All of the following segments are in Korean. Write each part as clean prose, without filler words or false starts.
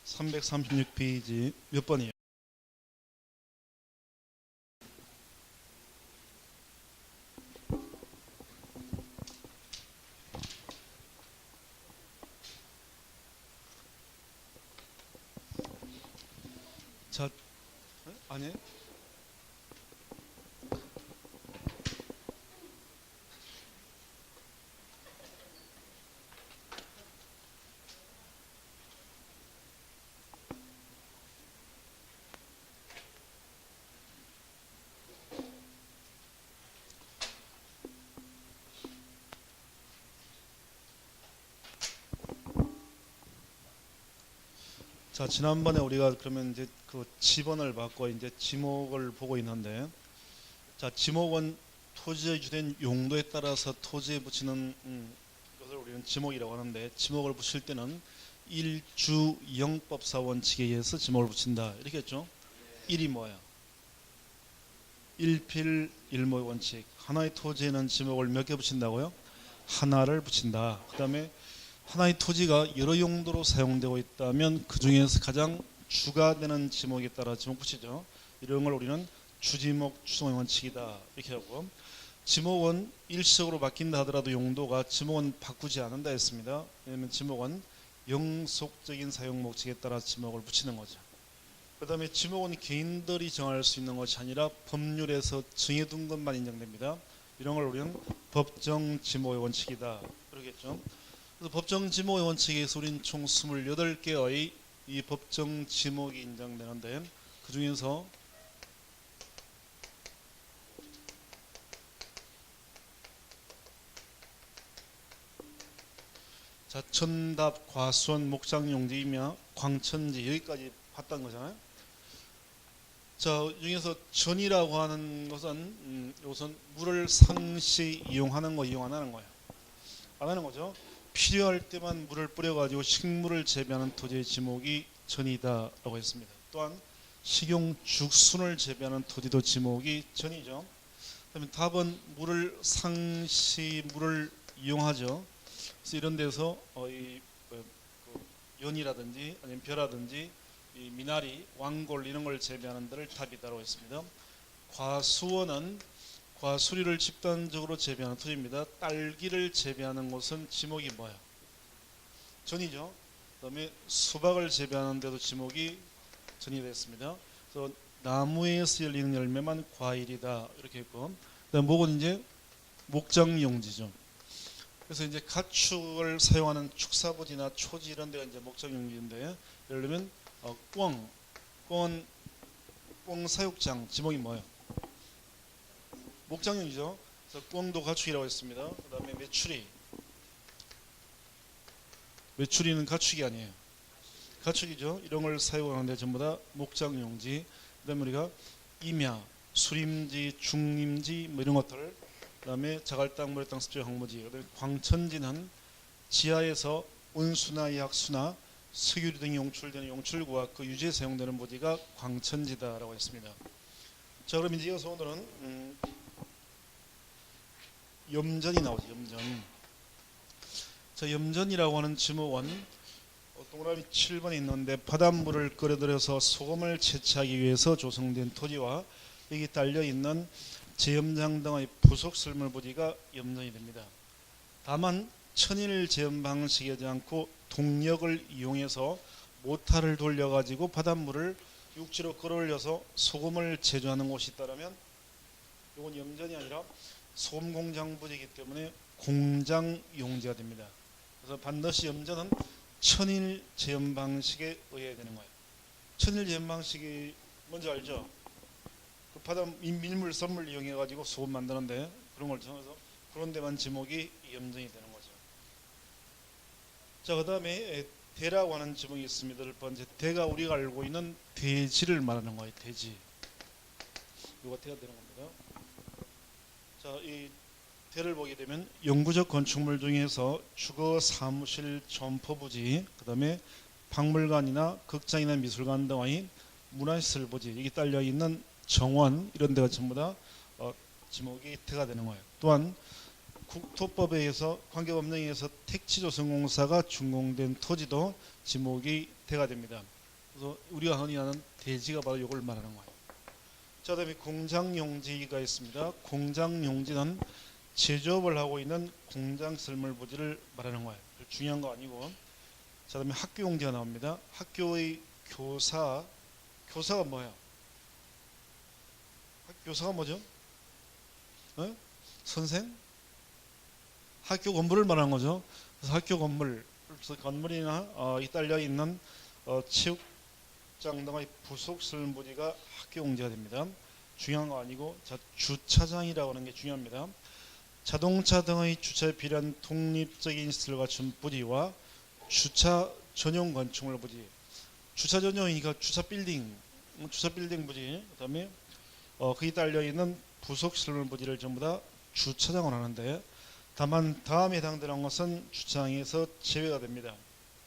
336페이지 몇 번이에요? 자, 아니 자, 지난번에 우리가 그러면 이제 그 지번을 받고 이제 지목을 보고 있는데, 자, 지목은 토지의 주된 용도에 따라서 토지에 붙이는 것을 우리는 지목이라고 하는데, 지목을 붙일 때는 일주 영법사 원칙에 의해서 지목을 붙인다 이렇게 했죠. 일이 뭐야? 일필 일목의 원칙. 하나의 토지에는 지목을 몇 개 붙인다고요? 하나를 붙인다. 그 다음에 하나의 토지가 여러 용도로 사용되고 있다면 그 중에서 가장 주가 되는 지목에 따라 지목 붙이죠. 이런 걸 우리는 주지목 추정의 원칙이다 이렇게 하고, 지목은 일시적으로 바뀐다 하더라도 용도가 지목은 바꾸지 않는다 했습니다. 왜냐하면 지목은 영속적인 사용 목적에 따라 지목을 붙이는 거죠. 그 다음에 지목은 개인들이 정할 수 있는 것이 아니라 법률에서 정해둔 것만 인정됩니다. 이런 걸 우리는 법정 지목의 원칙이다 그러겠죠. 그래서 법정 지목의 원칙에 의해서 우리는 총 28개의 이 법정 지목이 인정되는데, 그 중에서 자, 천답, 과수원, 목장용지이며 광천지 여기까지 봤던 거잖아요. 자, 중에서 전이라고 하는 것은 우선 물을 상시 이용하는 거, 이용 안 하는 거예요. 안 하는 거죠. 필요할 때만 물을 뿌려가지고 식물을 재배하는 토지의 지목이 전이다라고 했습니다. 또한 식용 죽순을 재배하는 토지도 지목이 전이죠. 그다음에 답은 물을 상시 물을 이용하죠. 그래서 이런 데서 연이라든지 아니면 벼라든지 이 미나리, 왕골 이런 걸 재배하는 데를 답이다라고 했습니다. 과수원은 과수리를 집단적으로 재배하는 토지입니다. 딸기를 재배하는 곳은 지목이 뭐야? 전이죠. 그다음에 수박을 재배하는 데도 지목이 전이 됐습니다. 그래서 나무에서 열리는 열매만 과일이다 이렇게 했고, 그다음 목은 이제 목장용지죠. 그래서 이제 가축을 사용하는 축사부지나 초지 이런 데가 이제 목장용지인데, 예를 들면 꿩은 꿩 사육장 지목이 뭐예요? 목장용이죠. 그래서 꿩도 가축이라고 했습니다. 그 다음에 메추리는 가축이 아니에요. 가축이죠. 이런 걸 사용하는데 전부 다 목장용지. 그 다음에 우리가 임야, 수림지, 중림지 뭐 이런 것들, 그 다음에 자갈땅, 모래땅, 습지, 황무지. 그 다음에 광천지는 지하에서 온수나 약수나 석유류 등이 용출되는 용출구와 그 유지에 사용되는 부지가 광천지다라고 했습니다. 자, 그럼 이제 이어서 오늘은 염전이 나오죠. 염전. 자, 염전이라고 하는 지목은 동그라미 7번에 있는데, 바닷물을 끓여들여서 소금을 채취하기 위해서 조성된 토지와 여기 딸려있는 제염장 등의 부속 설물 부지가 염전이 됩니다. 다만 천일 제염 방식이 되지 않고 동력을 이용해서 모타를 돌려가지고 바닷물을 육지로 끌어올려서 소금을 제조하는 곳이 있다면 이건 염전이 아니라 소금 공장 부지이기 때문에 공장 용지가 됩니다. 그래서 반드시 염전은 천일 제염 방식에 의해야 되는 거예요. 천일 제염 방식이 뭔지 알죠? 그 바다 밀물 썰물 이용해 가지고 소금 만드는데, 그런 걸 정해서 그런 데만 지목이 염전이 되는 거죠. 자, 그다음에 대라고 하는 지목이 있습니다. 첫 번째, 대가 우리가 알고 있는 대지를 말하는 거예요. 대지. 이거 대가 되는 겁니다. 자, 이 대를 보게 되면 영구적 건축물 중에서 주거, 사무실, 점포부지, 그 다음에 박물관이나 극장이나 미술관 등의 문화시설 부지, 여기 딸려 있는 정원 이런 데가 전부 다 지목이 대가 되는 거예요. 또한 국토법에 의해서 관계법령에 의해서 택지조성공사가 준공된 토지도 지목이 대가 됩니다. 그래서 우리가 흔히 아는 대지가 바로 이걸 말하는 거예요. 자, 그다음에 공장용지가 있습니다. 공장용지는 제조업을 하고 있는 공장 시설물 부지를 말하는 거예요. 중요한 거 아니고. 자, 그다음에 학교용지가 나옵니다. 학교의 교사가 뭐예요? 교사가 뭐죠? 어? 선생? 학교 건물을 말하는 거죠. 그래서 학교 건물, 그래서 건물이나 잇달려 있는 체육장 등의 부속 시설 부지가 학교 용지가 됩니다. 중요한 거 아니고, 자, 주차장이라고 하는 게 중요합니다. 자동차 등의 주차에 필요한 독립적인 시설을 갖춘 부지와 주차 전용 건축물 부지. 주차 전용이니까 주차 빌딩 부지. 그다음에 거기 딸려 있는 부속 시설 부지를 전부 다 주차장으로 하는데, 다만 다음에 해당되는 것은 주차장에서 제외가 됩니다.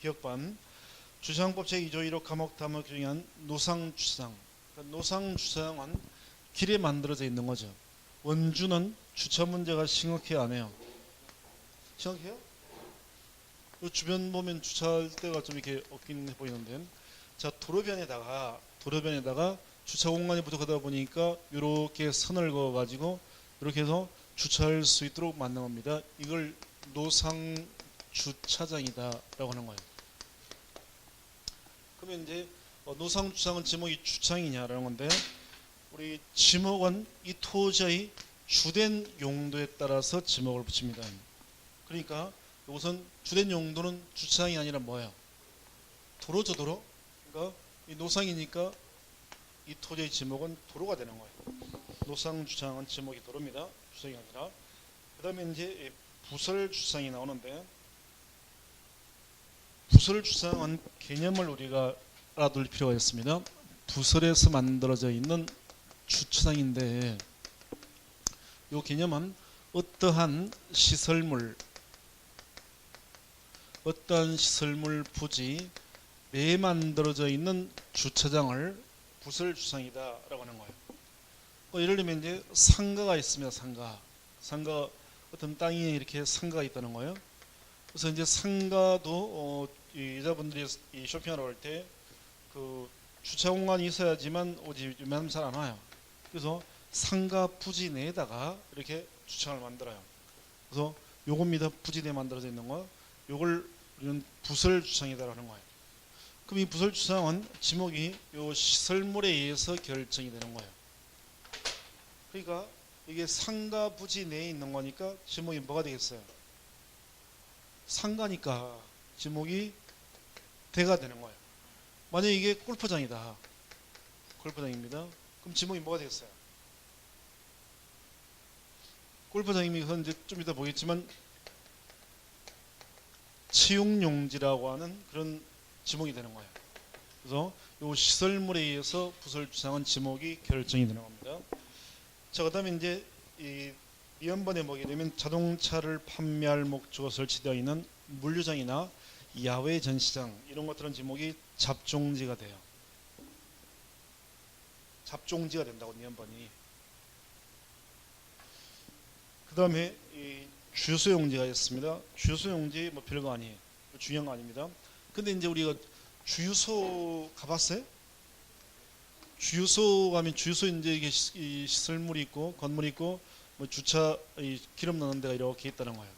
기억반. 주차장법 제2조 1호 과목 다음 규정한 노상주차장. 그러니까 노상주차장은 길에 만들어져 있는 거죠. 원주는 주차 문제가 심각해요, 안 해요? 심각해요? 주변 보면 주차할 때가 좀 이렇게 없긴 해 보이는데, 자, 도로변에다가 주차 공간이 부족하다 보니까 이렇게 선을 그어 가지고 이렇게 해서 주차할 수 있도록 만든 겁니다. 이걸 노상 주차장이다라고 하는 거예요. 그러면 이제 노상 주차장은 지목이 주차장이냐라는 건데, 우리 지목은 이 토지의 주된 용도에 따라서 지목을 붙입니다. 그러니까 이것은 주된 용도는 주차장이 아니라 뭐예요? 도로죠, 도로. 그러니까 이 노상이니까 이 토지의 지목은 도로가 되는 거예요. 노상 주차장은 지목이 도로입니다. 주차장이 아니라. 그 다음에 이제 부설 주차장이 나오는데, 부설 주차장은 개념을 우리가 알아둘 필요가 있습니다. 부설에서 만들어져 있는 주차장인데, 이 개념은 어떠한 시설물 부지 내에 만들어져 있는 주차장을 부설 주차장이다라고 하는 거예요. 예를 들면 이제 상가가 있습니다. 상가 어떤 땅에 이렇게 상가가 있다는 거예요. 그래서 이제 상가도 여자분들이 이 쇼핑하러 올 때 그 주차 공간이 있어야지만 오지, 웬만하면 잘 안 와요. 그래서 상가 부지 내에다가 이렇게 주차장을 만들어요. 그래서 요겁니다. 부지 내에 만들어져 있는 거. 요걸 우리는 부설 주차장이다라는 거예요. 그럼 이 부설 주차장은 지목이 요 시설물에 의해서 결정이 되는 거예요. 그러니까 이게 상가 부지 내에 있는 거니까 지목이 뭐가 되겠어요? 상가니까 지목이 대가 되는 거예요. 만약에 이게 골프장이다. 골프장입니다. 그럼 지목이 뭐가 되겠어요? 골프장이면 이제 좀 이따 보겠지만 채용용지라고 하는 그런 지목이 되는 거예요. 그래서 이 시설물에 의해서 부설 주차장은 지목이 결정이 되는 겁니다. 자, 그다음에 이제 이 위원번에 보게 되면 자동차를 판매할 목적으로 설치되어 있는 물류장이나 야외 전시장 이런 것들은 지목이 잡종지가 돼요. 잡종지가 된다고 위원번이. 그다음에 이 주유소용지가 있습니다. 주유소용지 뭐 별거 아니에요. 중요한 거 아닙니다. 근데 이제 우리가 주유소 가봤어요? 주유소 가면 주유소 이제 이게 이 시설물이 있고 건물이 있고 뭐 주차 기름 넣는 데가 이렇게 있다는 거예요.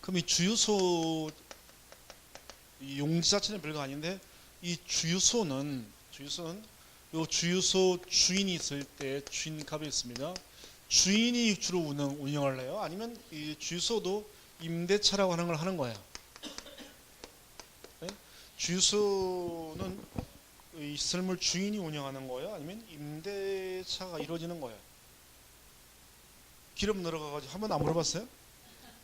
그럼 이 주유소 이 용지 자체는 별거 아닌데, 이 주유소는 요 주유소 주인이 있을 때 주인값이 있습니다. 주인이 주로 운영을 해요? 아니면 이 주유소도 임대차라고 하는 걸 하는 거예요? 네? 주유소는 이 시설물 주인이 운영하는 거예요? 아니면 임대차가 이루어지는 거예요? 기름 넣으러 가가지고 한 번도 안 물어봤어요?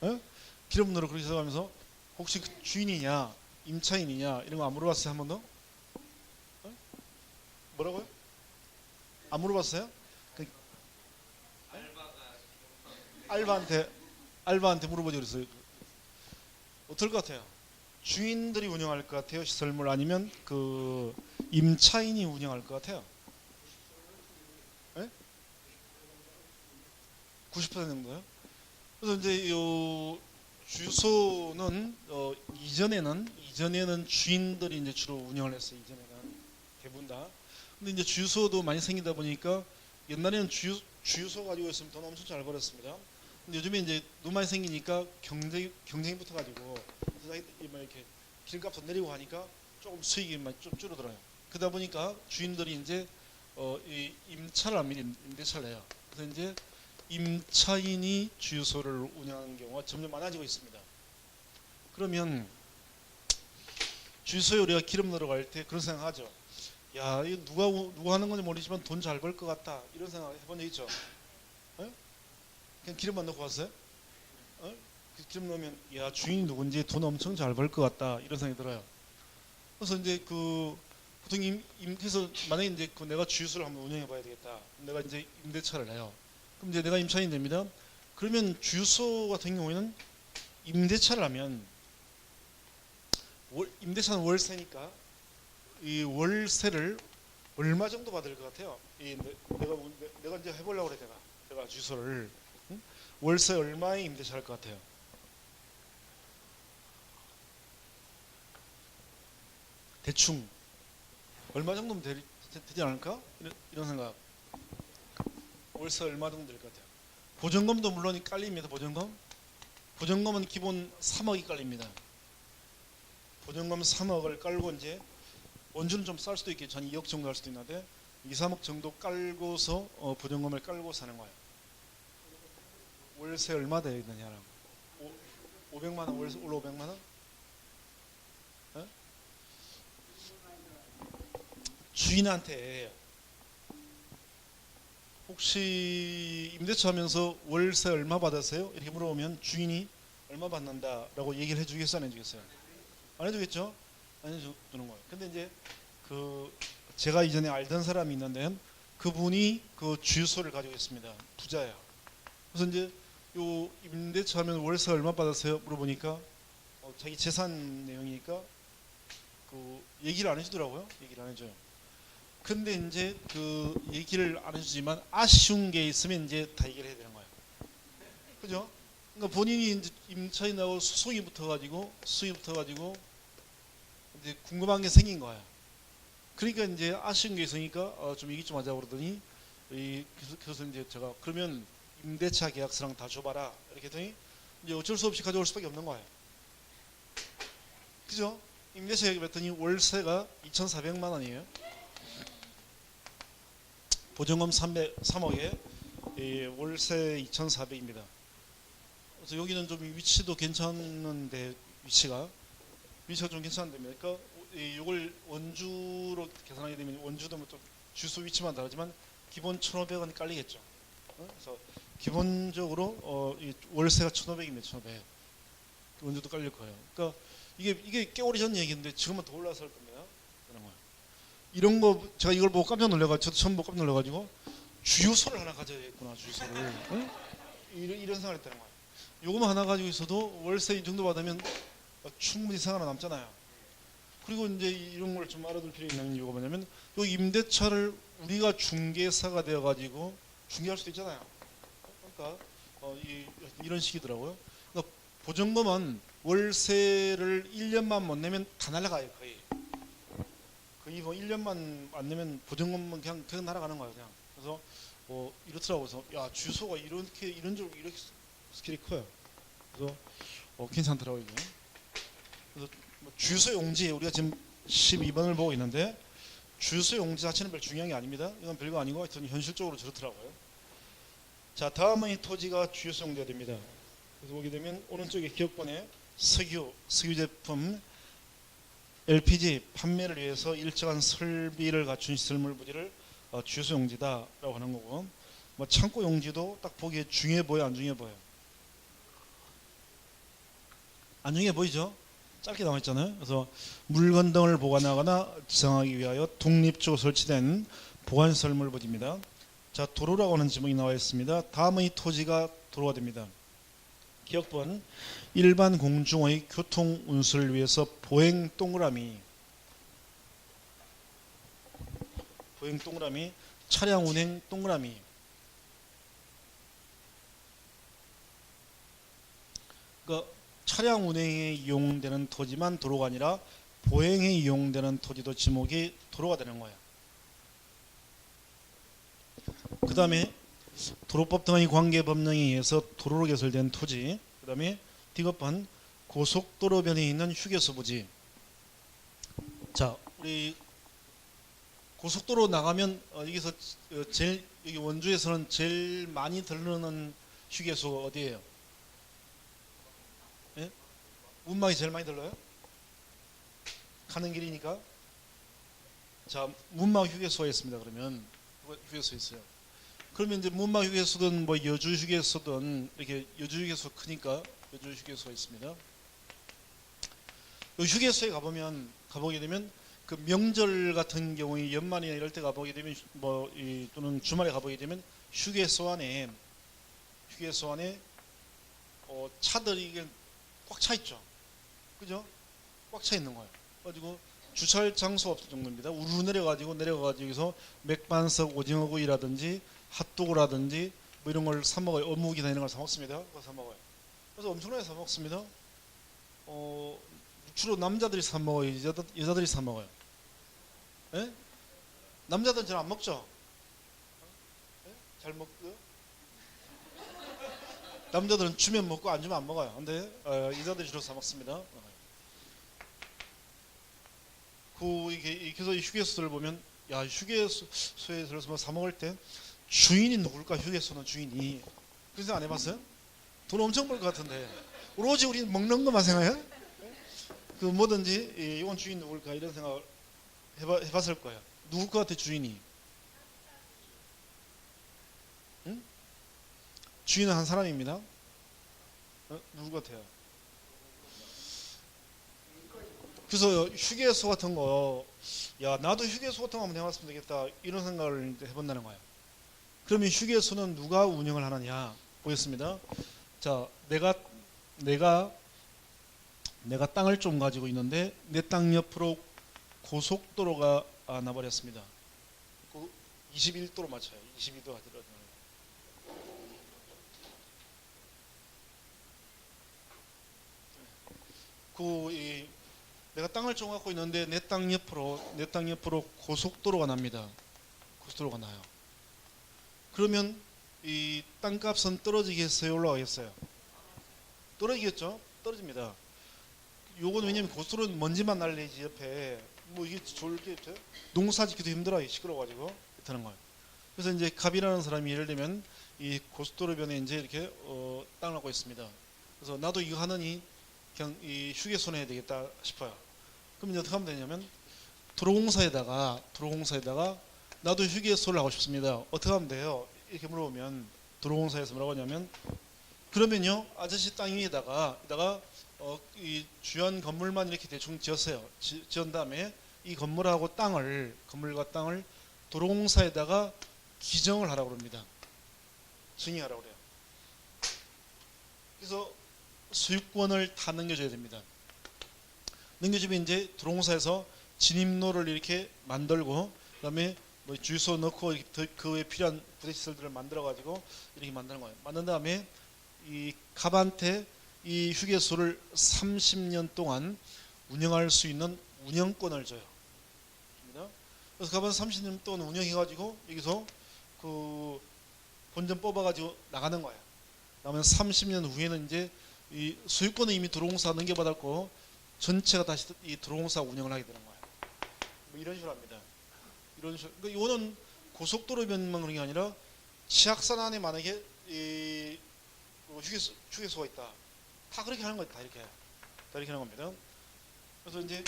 네? 기름 넣으러 그렇게 가면서 혹시 그 주인이냐 임차인이냐 이런 거 안 물어봤어요? 한 번도? 네? 뭐라고요? 안 물어봤어요? 알바한테 물어보지 그랬어요. 어떨 것 같아요? 주인들이 운영할 것 같아요? 시설물 아니면 그 임차인이 운영할 것 같아요? 네? 90% 정도요? 그래서 이제 요 주유소는 이전에는 주인들이 이제 주로 운영을 했어요. 이전에는 대부분 다. 근데 이제 주유소도 많이 생기다 보니까 옛날에는 주유소 가지고 있으면 돈 엄청 잘 벌었습니다. 근데 요즘에 이제 너무 많이 생기니까 경쟁이 붙어가지고 이렇게 기름값도 내리고 하니까 조금 수익이 많이 좀 줄어들어요. 그러다 보니까 주인들이 이제 이 임차를 합니다. 임대차를 해요. 그래서 이제 임차인이 주유소를 운영하는 경우가 점점 많아지고 있습니다. 그러면 주유소에 우리가 기름 넣으러 갈 때 그런 생각하죠. 야, 이거 누가 하는 건지 모르지만 돈 잘 벌 것 같다. 이런 생각 해본 적 있죠? 어? 그냥 기름만 넣고 왔어요? 그 기름 넣으면 야, 주인이 누군지 돈 엄청 잘 벌 것 같다. 이런 생각이 들어요. 그래서 이제 보통 그래서 만약에 이제 내가 주유소를 한번 운영해 봐야 되겠다. 내가 이제 임대차를 해요. 그럼 이제 내가 임차인이 됩니다. 그러면 주유소 같은 경우에는 임대차를 하면 임대차는 월세니까 이 월세를 얼마 정도 받을 것 같아요? 내가 이제 해보려고 그래. 내가 주유소를 월세 얼마에 임대차 할 것 같아요? 대충 얼마 정도면 되지 않을까? 이런 생각. 월세 얼마 정도 될 것 같아요? 보증금도 물론 깔립니다. 보증금은 기본 3억이 깔립니다. 보증금 3억을 깔고 이제 원주는 좀 쌀 수도 있겠죠. 한 2억 정도 할 수도 있는데 2, 3억 정도 깔고서 보증금을 깔고 사는 거예요. 월세 얼마 돼야 되냐라고. 500만 원 월 500만 원? 어? 주인한테 혹시 임대차 하면서 월세 얼마 받으세요? 이렇게 물어보면 주인이 얼마 받는다라고 얘기를 해주겠어요? 안 해주겠어요? 안 해주겠죠? 안 해주는 거예요. 근데 이제 제가 이전에 알던 사람이 있는데 그분이 그 주유소를 가지고 있습니다. 부자예요. 그래서 이제 요 임대차 하면 월세 얼마 받으세요? 물어보니까 자기 재산 내용이니까 얘기를 안 해주더라고요. 얘기를 안 해줘요. 근데 이제 얘기를 안 해주지만 아쉬운 게 있으면 이제 다 얘기를 해야 되는 거예요. 그죠? 그러니까 본인이 이제 임차인하고 소송이 붙어가지고 이제 궁금한 게 생긴 거예요. 그러니까 이제 아쉬운 게 있으니까 좀 얘기 좀 하자 그러더니 그래서 이제 제가 그러면 임대차 계약서랑 다 줘봐라 이렇게 했더니 이제 어쩔 수 없이 가져올 수밖에 없는 거예요. 그죠? 임대차 계약했더니 월세가 2,400만 원이에요. 보증금 3억에 월세 2,400입니다. 그래서 여기는 좀 위치도 괜찮은데 위치가 좀 괜찮은데 그러니까 이걸 원주로 계산하게 되면 원주도 뭐 좀 주소 위치만 다르지만 기본 1,500원 깔리겠죠. 그래서 기본적으로 이 월세가 1,500입니다. 1,500. 원주도 깔릴 거예요. 그러니까 이게 꽤 오래전 얘기인데 지금은 더 올라설 겁니다. 그런 거예요. 이런 거 제가 이걸 보고 깜짝 놀래가지고 저도 처음 보고 깜짝 놀래가지고 주유소를 하나 가져야겠구나. 주유소를 응? 이런 생각을 했다는 거예요. 요거만 하나 가지고 있어도 월세 이 정도 받으면 충분히 생활은 남잖아요. 그리고 이제 이런 걸 좀 알아둘 필요 있는 이유가 뭐냐면 요 임대차를 우리가 중개사가 되어가지고 중개할 수도 있잖아요. 그러니까 이런 식이더라고요. 그러니까 보증금은 월세를 1년만 못 내면 다 날아가요. 거의 뭐 1년만 안 내면 보증금은 그냥 날아가는 거예요. 그냥. 그래서 이렇더라고요. 그래서 야 주소가 이런 줄 이렇게 스킬이 커요. 그래서 괜찮더라고요. 이게. 그래서 주유소 용지 우리가 지금 12번을 보고 있는데 주유소 용지 자체는 별 중요한 게 아닙니다. 이건 별거 아니고 하여튼 현실적으로 저렇더라고요. 자, 다음은 이 토지가 주유소 용지가 됩니다. 그래서 보게 되면 오른쪽에 기억번에 석유 제품 LPG 판매를 위해서 일정한 설비를 갖춘 시설물 부지를 주유소 용지다라고 하는 거고, 뭐 창고 용지도 딱 보기에 중요해 보여, 안 중요해 보여? 안 중요해 보이죠? 짧게 나와 있잖아요. 그래서 물건 등을 보관하거나 지정하기 위하여 독립적으로 설치된 보관시설물 부지입니다. 자, 도로라고 하는 지목이 나와 있습니다. 다음은 이 토지가 도로가 됩니다. 기억번 일반 공중의 교통 운수를 위해서 보행 동그라미 차량 운행 동그라미 그러니까 차량 운행에 이용되는 토지만 도로가 아니라 보행에 이용되는 토지도 지목이 도로가 되는 거예요. 그 다음에 도로법 등의 관계 법령에 의해서 도로로 개설된 토지, 그 다음에 디귿번 고속도로변에 있는 휴게소 부지. 자, 우리 고속도로 나가면 여기서 제일 여기 원주에서는 제일 많이 들르는 휴게소 어디예요? 예? 문막이 제일 많이 들러요? 가는 길이니까. 자, 문막 휴게소가 있습니다. 그러면 휴게소 있어요. 그러면 이제 문막 휴게소든 뭐 여주 휴게소든 이렇게 여주 휴게소 크니까 여주 휴게소가 있습니다. 요 휴게소에 가보게 되면 그 명절 같은 경우에 연말이나 이럴 때 가보게 되면 또는 주말에 가보게 되면 휴게소 안에 차들이 꽉 차 있죠. 그죠? 꽉 차 있는 거예요. 가지고 주차할 장소가 없을 정도입니다. 우르르 내려가지고 여기서 맥반석 오징어구이라든지 핫도그라든지 뭐 이런 걸 사 먹어요. 어묵이나 이런 걸 사 먹습니다. 그거 사 먹어요. 그래서 엄청나게 사 먹습니다. 주로 남자들이 사 먹어요. 여자들이 사 먹어요. 예? 남자들은 잘 안 먹죠? 예? 잘 먹고요? 남자들은 주면 먹고 안 주면 안 먹어요. 근데 여자들이 주로 사 먹습니다. 그래서 이 휴게소를 보면 야, 휴게소에 들어서 뭐 사 먹을 때 주인이 누굴까? 휴게소는 주인이. 그런 생각 안 해봤어요? 돈 엄청 벌 것 같은데 오로지 우리 먹는 것만 생각해요? 그 뭐든지 이건 주인 누굴까 이런 생각을 해봤을 거예요. 누굴 것 같아 주인이? 응? 주인은 한 사람입니다. 누굴 것 같아요? 그래서 휴게소 같은 거, 야 나도 휴게소 같은 거 한번 해봤으면 되겠다 이런 생각을 해본다는 거예요. 그러면 휴게소는 누가 운영을 하느냐 보겠습니다. 자, 내가 땅을 좀 가지고 있는데 내 땅 옆으로 고속도로가 나버렸습니다. 21도로 맞춰요. 22도 하더라도. 내가 땅을 좀 갖고 있는데 내 땅 옆으로 고속도로가 납니다. 고속도로가 나요. 그러면 이 땅값은 떨어지겠어요? 올라가겠어요? 떨어지겠죠? 떨어집니다. 요건 왜냐면 고속도로는 먼지만 날리지 옆에 뭐 이게 졸게 농사 짓기도 힘들어요. 시끄러워가지고 이렇다는 거예요. 그래서 이제 갑이라는 사람이 예를 들면 이 고속도로변에 이제 이렇게 땅을 갖고 있습니다. 그래서 나도 이거 하느니 그냥 이 휴게소 내야 되겠다 싶어요. 그럼 이제 어떻게 하면 되냐면 도로공사에다가 나도 휴게소를 하고 싶습니다. 어떻게 하면 돼요? 이렇게 물어보면 도로공사에서 뭐라고 하냐면 그러면요 아저씨 땅 위에다가 이 주연 건물만 이렇게 대충 지었어요. 지은 다음에 이 건물과 땅을 도로공사에다가 기정을 하라고 합니다. 승인하라고 그래요. 그래서 소유권을 다 넘겨줘야 됩니다. 넘겨주면 이제 도로공사에서 진입로를 이렇게 만들고 그다음에 뭐 주유소 넣고 그 외에 필요한 부대시설들을 만들어 가지고 이렇게 만드는 거예요. 만든 다음에 이 갑한테 이 휴게소를 30년 동안 운영할 수 있는 운영권을 줘요. 그래서 갑은 30년 동안 운영해가지고 여기서 그 본전 뽑아가지고 나가는 거예요. 그러면 30년 후에는 이제 이 소유권은 이미 도로공사가 넘겨받았고 전체가 다시 이 도로공사 운영을 하게 되는 거예요. 뭐 이런 식으로 합니다. 이런 식으로. 그러니까 이거는 고속도로변만 그런 게 아니라 지하산 안에 만약에 이 휴게소가 있다. 다 그렇게 하는 거예요. 다 이렇게 하는 겁니다. 그래서 이제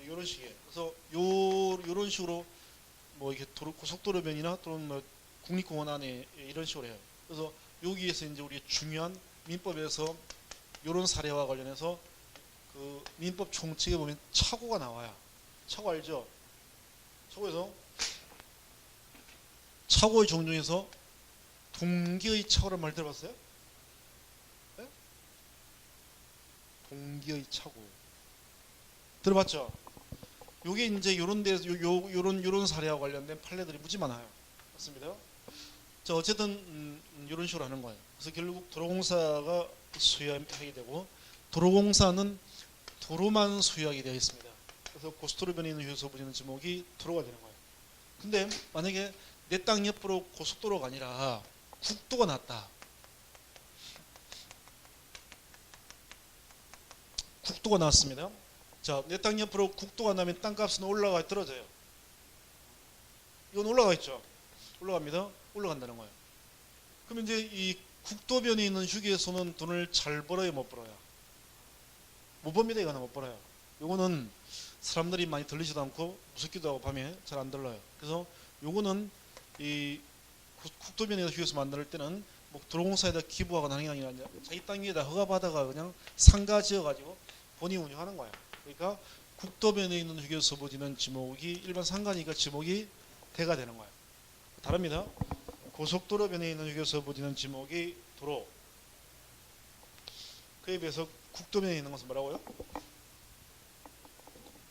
이런 식이에요. 그래서 요런 식으로 뭐 이렇게 고속도로변이나 또는 뭐 국립공원 안에 이런 식으로 해요. 그래서 여기에서 이제 우리 중요한 민법에서 이런 사례와 관련해서 그 민법 총칙에 보면 착오가 나와요. 착오 알죠? 착오에서 착오의 종류 중에서 동기의 착오란 말 들어봤어요? 네? 동기의 착오 들어봤죠? 요게 이제 요런 데서 요런 사례와 관련된 판례들이 무지 많아요. 맞습니다. 자, 어쨌든 이런 식으로 하는 거예요. 그래서 결국 도로공사가 소유하게 되고 도로공사는 도로만 소유하게 되어 있습니다. 그래서 고속도로 변에 있는 휴게소 부지는 지목이 도로가 되는 거예요. 근데 만약에 내 땅 옆으로 고속도로가 아니라 국도가 났다. 국도가 났습니다. 자, 내 땅 옆으로 국도가 나면 땅값은 올라가 떨어져요. 이건 올라가 있죠. 올라갑니다. 올라간다는 거예요. 그럼 이제 이 국도변에 있는 휴게소는 돈을 잘 벌어요, 못 벌어요? 못 법니다. 이거는 못 벌어요. 요거는 사람들이 많이 들리지도 않고 무섭기도 하고 밤에 잘 안 들러요. 그래서 요거는 이 국도변에서 휴게소 만들 때는 뭐 도로공사에다 기부하거나 하는 게 아니라 자기 땅 위에다 허가받아가 그냥 상가 지어가지고 본인이 운영하는 거예요. 그러니까 국도변에 있는 휴게소 부지는 지목이 일반 상가니까 지목이 대가 되는 거예요. 다릅니다. 고속도로변에 있는 휴게소 부지는 지목이 도로. 그에 비해서 국도변에 있는 것은 뭐라고요?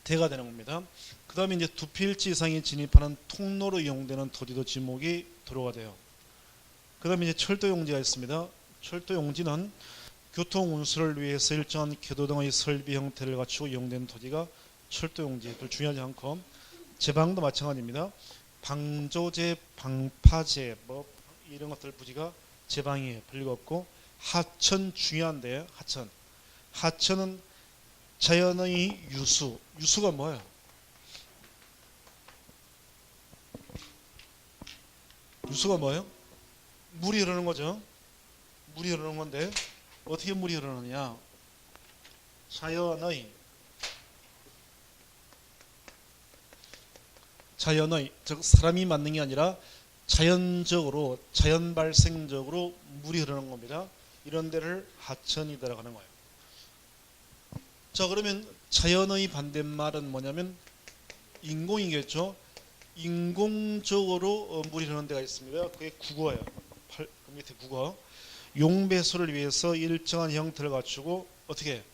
대가 되는 겁니다. 그 다음에 이제 두 필지 이상이 진입하는 통로로 이용되는 토지도 지목이 도로가 돼요. 그 다음에 이제 철도용지가 있습니다. 철도용지는 교통 운수를 위해서 일정한 궤도 등의 설비 형태를 갖추고 이용되는 토지가 철도용지. 별 중요하지 않고 제방도 마찬가지입니다. 방조제, 방파제 뭐 이런 것들 부지가 제방이 별리가 없고 하천 중요한데 하천은 자연의 유수. 유수가 뭐예요? 유수가 뭐예요? 물이 흐르는 거죠. 물이 흐르는 건데 어떻게 물이 흐르느냐? 자연의 즉 사람이 만든 게 아니라 자연적으로 자연 발생적으로 물이 흐르는 겁니다. 이런 데를 하천이라고 하는 거예요. 자, 그러면 자연의 반대말은 뭐냐면 인공이겠죠. 인공적으로 물이 흐르는 데가 있습니다. 그게 국어예요. 그 밑에 국어. 용배수를 위해서 일정한 형태를 갖추고 어떻게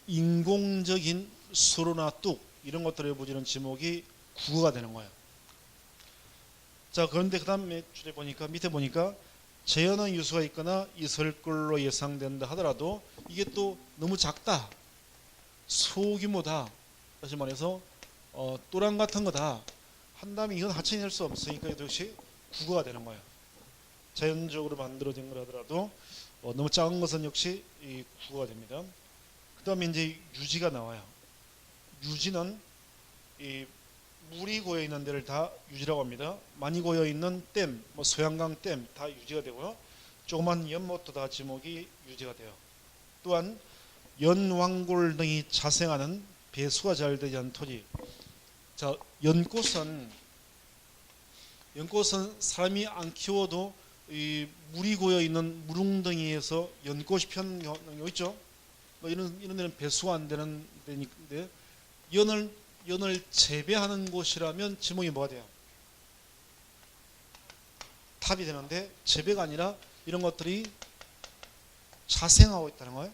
인공적인 수로나 뚝 이런 것들을 부지는 지목이 국어가 되는 거예요. 자, 그런데 그 다음에 줄에 보니까 밑에 보니까 자연의 유수가 있거나 있을 걸로 예상된다 하더라도 이게 또 너무 작다, 소규모다, 다시 말해서 또랑 같은 거다 한다면 이건 하천이 될 수 없으니까 이것이 국어가 되는 거예요. 자연적으로 만들어진 거라더라도 너무 작은 것은 역시 이 국어가 됩니다. 그 다음에 이제 유지가 나와요. 유지는 이 물이 고여 있는 데를 다 유지라고 합니다. 많이 고여 있는 댐, 뭐 소양강 댐 다 유지가 되고요. 조그만 연못도 다 지목이 유지가 돼요. 또한 연왕골 등이 자생하는 배수가 잘 되지 않은 토지. 자, 연꽃은 사람이 안 키워도 이 물이 고여 있는 물웅덩이에서 연꽃이 피는 경우 있죠. 뭐 이런 데는 배수가 안 되는 데인데 연을 재배하는 곳이라면 지목이 뭐가 돼요? 탑이 되는데 재배가 아니라 이런 것들이 자생하고 있다는 거예요.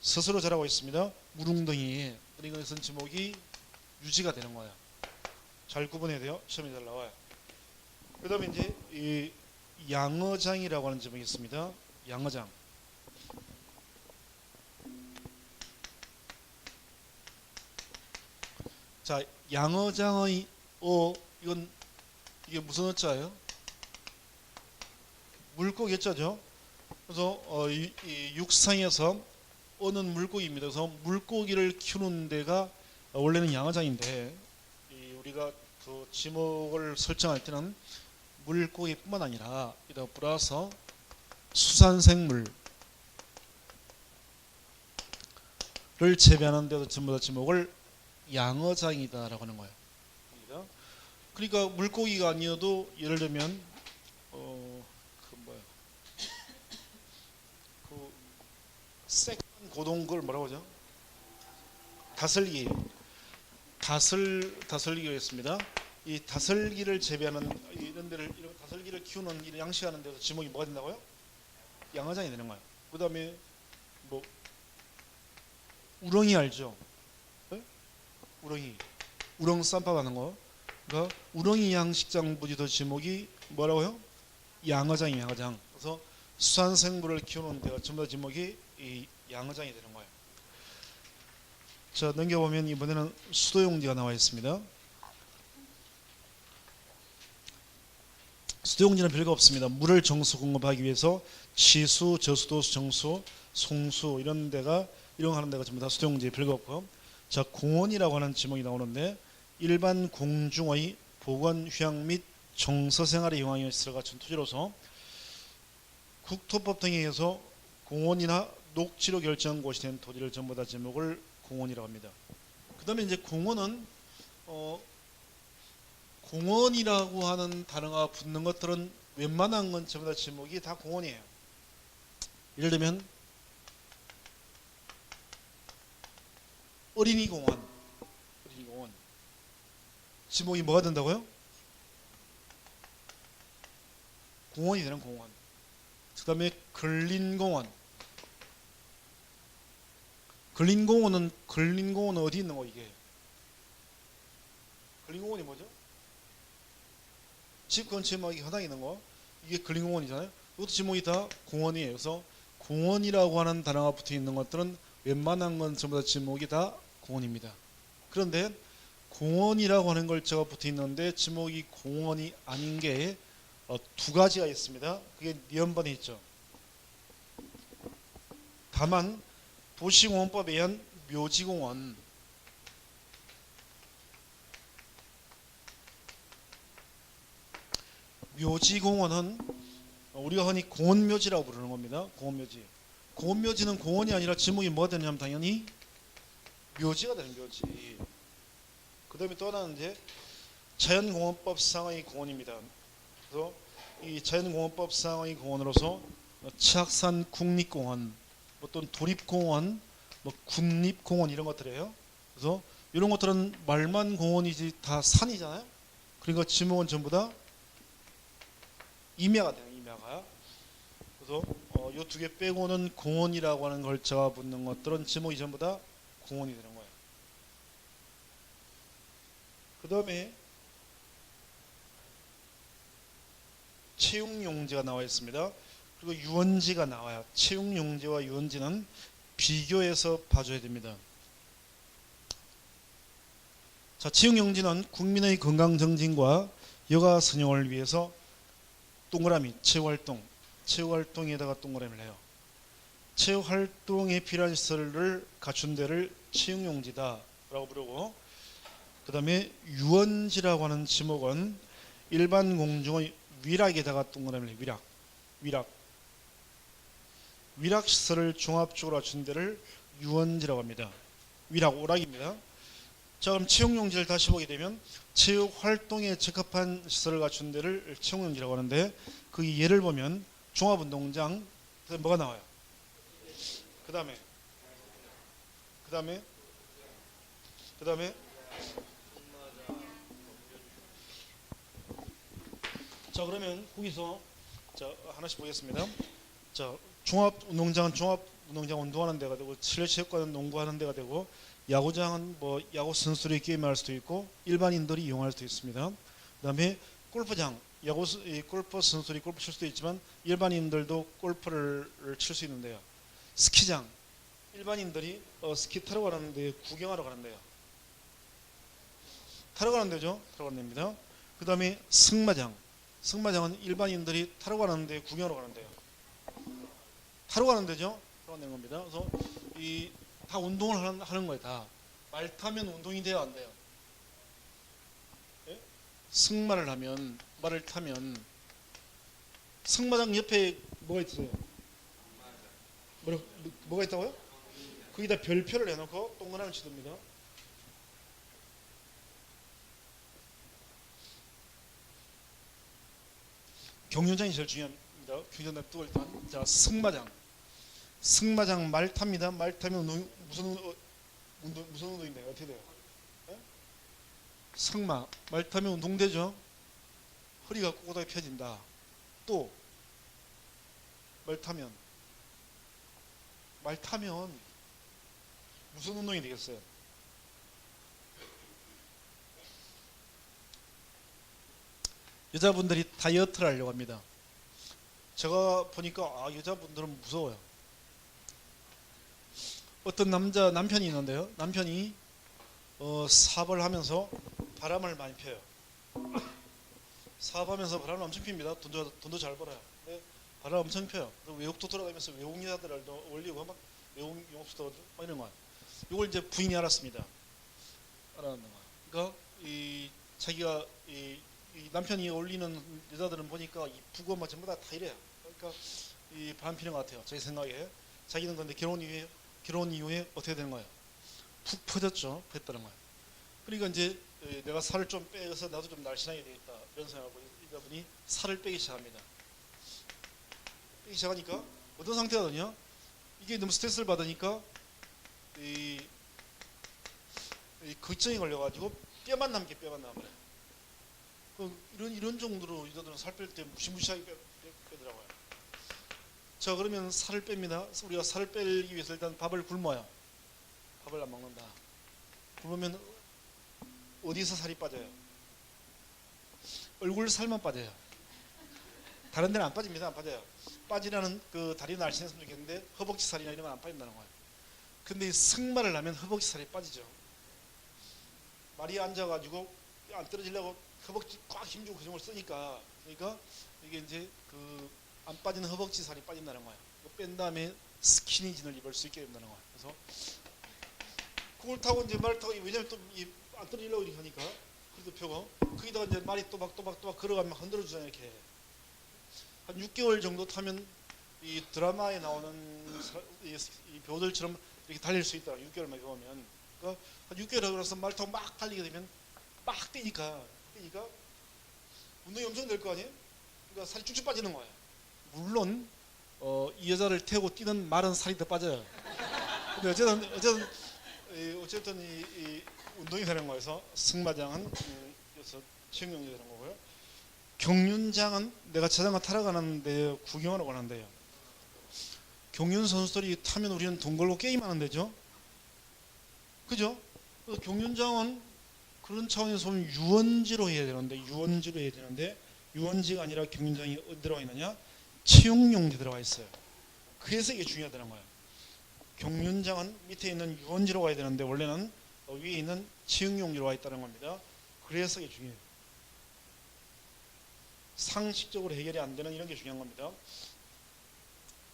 스스로 자라고 있습니다. 물웅덩이에. 그러니까 이것은 지목이 유지가 되는 거예요. 잘 구분해야 돼요. 시험에 잘 나와요. 그 다음에 이제 이 양어장이라고 하는 지목이 있습니다. 양어장. 자, 양어장의 이게 무슨 어자예요? 물고기 어자죠. 그래서 이 육상에서 어는 물고기입니다. 그래서 물고기를 키우는 데가 원래는 양어장인데 우리가 그 지목을 설정할 때는 물고기뿐만 아니라 이다 플러스 수산생물을 재배하는 데도 전부 다 지목을 양어장이다라고 하는 거예요. 그러니까 물고기가 아니어도 예를 들면 색 고동 걸 뭐라고 하죠? 다슬기가 있습니다. 이 다슬기를 재배하는 이런 다슬기를 키우는 이런 양식하는 데서 지목이 뭐가 된다고요? 양어장이 되는 거예요. 그 다음에 뭐 우렁이 알죠? 네? 우렁 쌈밥 하는 거. 그러니까 우렁이 양식장 부지도 지목이 뭐라고요? 양어장이 양어장. 그래서 수산생물을 키우는 데가 전부 다 지목이 이 양어장이 되는 거예요. 자, 넘겨보면 이번에는 수도용지가 나와 있습니다. 수도용지는 별거 없습니다. 물을 정수 공급하기 위해서 치수, 저수도수, 정수, 송수 이런 거 하는 데가 전부 다 수도용지에 별거 없고, 자, 공원이라고 하는 지목이 나오는데 일반 공중의 보건, 휴양 및 정서 생활에 이용하여 시설을 갖춘 토지로서 국토법 등에 의해서 공원이나 녹지로 결정한 곳이 된 토지를 전부 다 지목을 공원이라고 합니다. 그 다음에 이제 공원은 공원이라고 하는 단어가 붙는 것들은 웬만한 건 전부 다 지목이 다 공원이에요. 예를 들면 어린이공원 지목이 뭐가 된다고요? 공원이 되는 공원. 그 다음에 근린공원은 어디 있는 거 이게? 근린공원이 뭐죠? 집 근처에 막 현황이 있는 거, 이게 근린공원이잖아요. 이것도 지목이 다 공원이에요. 그래서 공원이라고 하는 단어가 붙어 있는 것들은 웬만한 건 전부 다 지목이 다 공원입니다. 그런데 공원이라고 하는 글자가 붙어 있는데 지목이 공원이 아닌 게 두 가지가 있습니다. 그게 니은번에 있죠. 다만 도시공원법에 의한 묘지공원은 우리가 흔히 공원묘지라고 부르는 겁니다. 공원묘지는 공원이 아니라 지목이 뭐가 되냐면 당연히 묘지가 되는 묘지. 그 다음에 또 하나는 이제 자연공원법상의 공원입니다. 그래서 이 자연공원법상의 공원으로서 치악산 국립공원, 또는 도립공원, 국립공원 이런 것들이에요. 그래서 이런 것들은 말만 공원이지 다 산이잖아요. 그러니까 지목은 전부 다 임야가 돼요. 임야가. 그래서 이 두 개 빼고는 공원이라고 하는 글자가 붙는 것들은 지목이 전부 다 공원이 되는 거예요. 그 다음에 채용용지가 나와 있습니다. 그리고 유원지가 나와요. 채용용지와 유원지는 비교해서 봐줘야 됩니다. 자, 채용용지는 국민의 건강 정진과 여가 선용을 위해서 동그라미 체육활동에다가 동그라미를 해요. 체육활동에 필요한 시설을 갖춘 데를 채용용지다라고 부르고, 그 다음에 유원지라고 하는 지목은 일반 공중의 위락에다가 동그라미를 해요. 위락시설을 종합적으로 갖춘 데를 유원지라고 합니다. 오락입니다. 자, 그럼 채용용지를 다시 보게 되면 체육활동에 적합한 시설을 갖춘 데를 채용용지라고 하는데, 그 예를 보면 종합운동장, 뭐가 나와요? 그 다음에 자, 그러면 거기서 자 하나씩 보겠습니다. 자, 종합운동장은 종합운동장 운동하는 데가 되고, 실내체육관은 농구하는 데가 되고, 야구장은 야구 선수들이 게임할 수도 있고 일반인들이 이용할 수도 있습니다. 그다음에 골프장, 골프 선수들이 골프 칠 수도 있지만 일반인들도 골프를 칠 수 있는데요. 스키장, 일반인들이 스키 타러 가는데 구경하러 가는데요. 타러 가는 데죠. 타러 가는 데입니다. 그다음에 승마장은 일반인들이 타러 가는데 구경하러 가는데요. 타러 가는 데죠. 타러 가는 겁니다. 그래서 다 운동을 하는 거예요. 다. 말 타면 운동이 돼요, 안 돼요? 예? 말을 타면 승마장 옆에 뭐가 있어요? 뭐가 있다고요? 거기다 별표를 해놓고 동그라미를 치됩니다. 경륜장이 제일 중요합니다. 경륜장 또 일단 자, 승마장 말 탑니다. 말 타면 무슨 운동인가요? 어떻게 돼요? 네? 말 타면 운동되죠. 허리가 꼿꼿하게 펴진다. 또 말 타면 무슨 운동이 되겠어요? 여자분들이 다이어트를 하려고 합니다. 제가 보니까 여자분들은 무서워요. 어떤 남편이 있는데요. 남편이 사업을 하면서 바람을 많이 펴요. 사업하면서 바람을 엄청 핍니다. 돈도 잘 벌어요. 근데 바람을 엄청 펴요. 외국도 돌아다니면서 외국 여자들도 올리고 막 외국 영업소도 막 이런 거예요. 이걸 이제 부인이 알았습니다. 알았는 거예요. 그러니까 자기가 이 남편이 올리는 여자들은 보니까 이쁘고 막 전부 다 이래요. 그러니까 이 바람 피는 것 같아요. 제 생각에. 자기는 근데 결혼 이후에 어떻게 되는 거예요? 푹 퍼졌죠. 퍼졌다는 거예요. 그러니까 이제 내가 살을 좀 빼서 나도 좀 날씬하게 되겠다 이런 생각하고 이분이 살을 빼기 시작합니다. 빼기 시작하니까 어떤 상태거든요. 이게 너무 스트레스를 받으니까 이 걱정이 걸려가지고 뼈만 남게 남아요. 이런 정도로 여자들은 살 뺄 때 무시무시하게 빼더라고요. 자, 그러면 살을 뺍니다. 우리가 살을 빼기 위해서 일단 밥을 굶어요. 밥을 안 먹는다. 그러면 어디서 살이 빠져요? 얼굴 살만 빠져요. 다른 데는 안 빠집니다. 안 빠져요. 빠지라는 그 다리 날씬했으면 좋겠는데 허벅지 살이나 이런 건 안 빠진다는 거예요. 근데 승마를 하면 허벅지 살이 빠지죠. 말이 앉아가지고 안 떨어지려고 허벅지 꽉 힘주고 그 정을 쓰니까 그러니까 이게 이제 그 안 빠지는 허벅지 살이 빠진다는 거예요. 뺀 다음에 스키니진을 입을 수 있게 된다는 거예요. 그래서 그걸 타고 이제 말을 타고 왜냐면 또 안 떨어지려고 이렇게 하니까 그래도 펴고 거기다가 이제 말이 또박 걸어가면 흔들어 주잖아요. 이렇게 한 6개월 정도 타면 이 드라마에 나오는 이 배우들처럼 이렇게 달릴 수 있다. 6개월만 배우면 그러니까 한 6개월 하고 나서 말 타고 막 달리게 되면 막 뛰니까 운동이 엄청 될 거 아니에요? 그러니까 살이 쭉쭉 빠지는 거예요. 물론 이 여자를 태우고 뛰는 말은 살이 더 빠져요. 근데 어쨌든 이 운동이 되는 거에서 승마장은 그래서 체육용이 되는 거고요. 경륜장은 내가 자전거 타러 가는데 구경하러 가는데요. 경륜 선수들이 타면 우리는 돈 걸고 게임하는 데죠. 그죠? 경륜장은 그런 차원에서 보면 유원지로 해야 되는데 유원지가 아니라 경륜장이 어디 들어가 있느냐? 체육용지 들어가 있어요. 그래서 이게 중요하다는 거예요. 경륜장은 밑에 있는 유원지로 가야 되는데 원래는 위에 있는 체육용지로 와 있다는 겁니다. 그래서 이게 중요해요. 상식적으로 해결이 안 되는 이런 게 중요한 겁니다.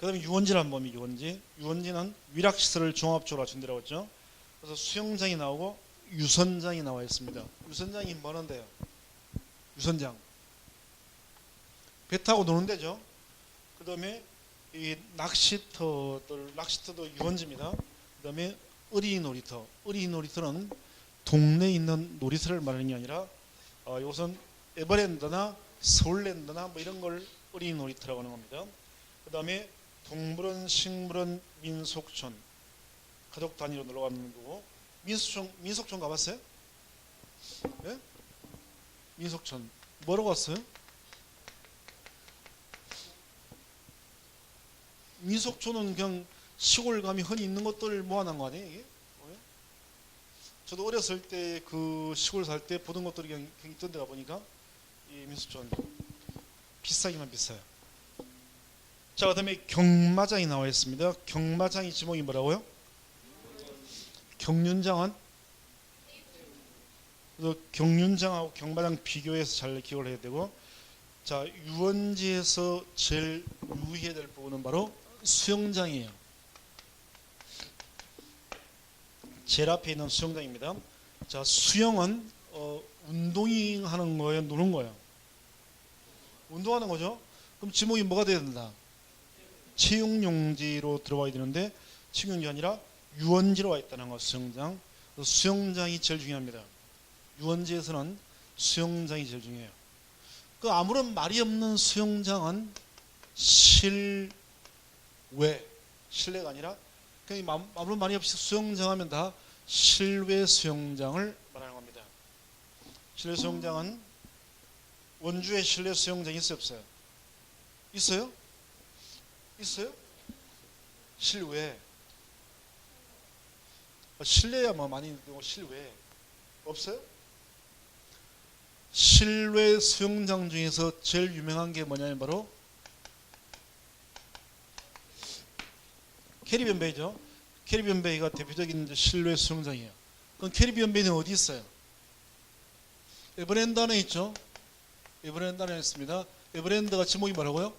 그 다음에 유원지를 한번 보면 유원지는 위락시설을 종합적으로 갖춘 데라고 했죠. 그래서 수영장이 나오고 유선장이 나와 있습니다. 유선장이 뭐는데요? 유선장 배 타고 노는 데죠. 그 다음에 이 낚시터도 유원지입니다. 그 다음에 어린이놀이터는 동네에 있는 놀이터를 말하는 게 아니라 이것은 에버랜드나 서울랜드나 뭐 이런 걸 어린이놀이터라고 하는 겁니다. 그 다음에 동물원, 식물원, 민속촌 가족 단위로 놀러 가는 거고 민속촌 가봤어요? 네? 민속촌 뭐라고 갔어요? 민속촌은 그냥 시골 감이 흔히 있는 것들 모아놓은 거 아니에요? 이게? 저도 어렸을 때 그 시골 살 때 보던 것들이 그냥 있던 데가 보니까 이 민속촌 비싸기만 비싸요. 자, 그 다음에 경마장이 나와 있습니다. 경마장이 지목이 뭐라고요? 경륜장은 경륜장하고 경마장 비교해서 잘 기억을 해야 되고, 자, 유원지에서 제일 유의해야 될 부분은 바로 수영장이에요. 제일 앞에 있는 수영장입니다. 자, 수영은 운동하는 거예요, 노는 거예요? 운동하는 거죠. 그럼 지목이 뭐가 돼야 된다? 체육용지로 들어와야 되는데 체육용지가 아니라 유원지로 와 있다는 거. 수영장. 수영장이 제일 중요합니다. 유원지에서는 수영장이 제일 중요해요. 그 아무런 말이 없는 수영장은 실내가 아니라 그냥 아무런 말이 없이 수영장 하면 다 실외 수영장을 말하는 겁니다. 실외 수영장은 원주에 실내 수영장이 있어요, 없어요? 있어요? 있어요? 실외. 실내야 뭐 많이 있는데 실외 없어요? 실외 수영장 중에서 제일 유명한 게 뭐냐면 바로 캐리비안 베이죠. 캐리비안 베이가 대표적인 이제 실외 수영장이에요. 그럼 캐리비안 베이는 어디 있어요? 에버랜드 안에 있죠. 에버랜드 안에 있습니다. 에버랜드가 지목이 뭐라고요?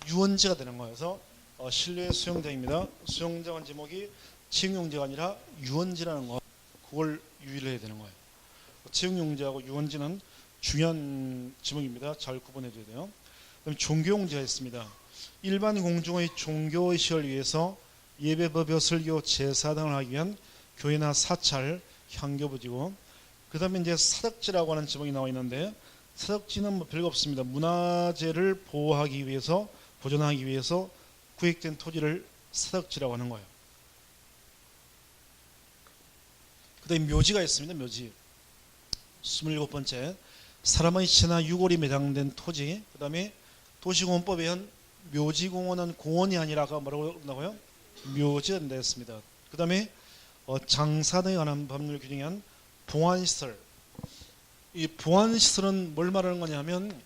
유원지가 되는 거예요. 그래서 실외 수영장입니다. 수영장은 제목이 체육용지가 아니라 유원지라는 거, 그걸 유의를 해야 되는 거예요. 체육용지하고 유원지는 중요한 지목입니다. 잘 구분해 줘야 돼요. 그다음에 종교용지가 있습니다. 일반 공중의 종교의식을 위해서 예배, 법요, 설교, 제사 등을 하기 위한 교회나 사찰, 향교부지고, 그 다음에 이제 사덕지라고 하는 지목이 나와 있는데, 사덕지는 뭐 별거 없습니다. 문화재를 보호하기 위해서, 보존하기 위해서 구획된 토지를 사덕지라고 하는 거예요. 그 다음에 묘지가 있습니다. 묘지 27번째, 사람의 시체나 유골이 매장된 토지. 그 다음에 도시공원법에 의한 묘지공원은 공원이 아니라 아까 뭐라고 한다고요? 묘지가 된다 했습니다. 그 다음에 장사 등에 관한 법률 규정한 봉안시설. 이 봉안시설은 뭘 말하는 거냐면,